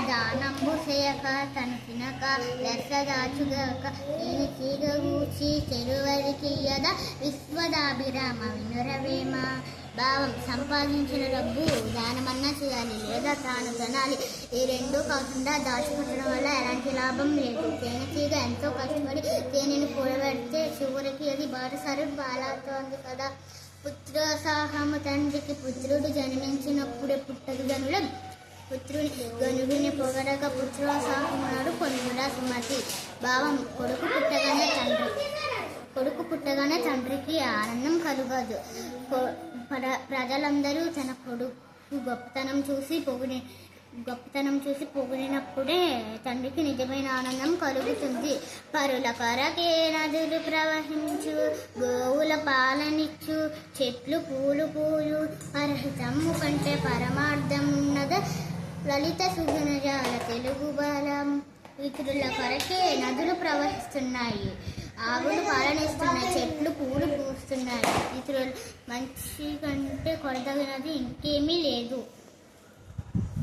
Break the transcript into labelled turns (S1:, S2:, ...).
S1: దానంబు చేయక తను తినక లెస్స దాచుగాక నేను చీగూచి చెరువరికి యద విశ్వదాభిరామ వినురవేమ. భావం: సంపాదించిన డబ్బు దానమన్నా చేయాలి లేదా తాను తినాలి. ఈ రెండూ కాకుండా దాచిపెట్టడం వల్ల ఎలాంటి లాభం లేదు. తేనెటీగ ఎంతో కష్టపడి తేనెను కూడబెడితే చివరికి అది బాటసారి పాలవుతోంది కదా. పుత్రోత్సాహము: తండ్రికి పుత్రుడు జన్మించినప్పుడే పుట్టదు గనులం. గనుడిని పొగడక పుత్రోత్సాహమునాడు పొందుడా సుమతి. భావం: కొడుకు పుట్టగానే తండ్రికి ఆనందం కలుగదు. ప్రజలందరూ తన కొడుకు గొప్పతనం చూసి పొగిడినప్పుడే తండ్రికి నిజమైన ఆనందం కలుగుతుంది. పరుల కొరకే నదులు ప్రవహించు, గోవుల పాలనిచ్చు, చెట్లు పూలు అర్హతమ్ము కంటే పరమార్థం ఉన్నద లలిత సుగుణజాల తెలుగు బలం. ఇతరుల కొరకే నదులు ప్రవహిస్తున్నాయి, ఆవులు పాలనిస్తున్నాయి, చెట్లు పూలు పూస్తున్నాయి. ఇతరుల మంచి కంటే కొరతగినది ఇంకేమీ లేదు.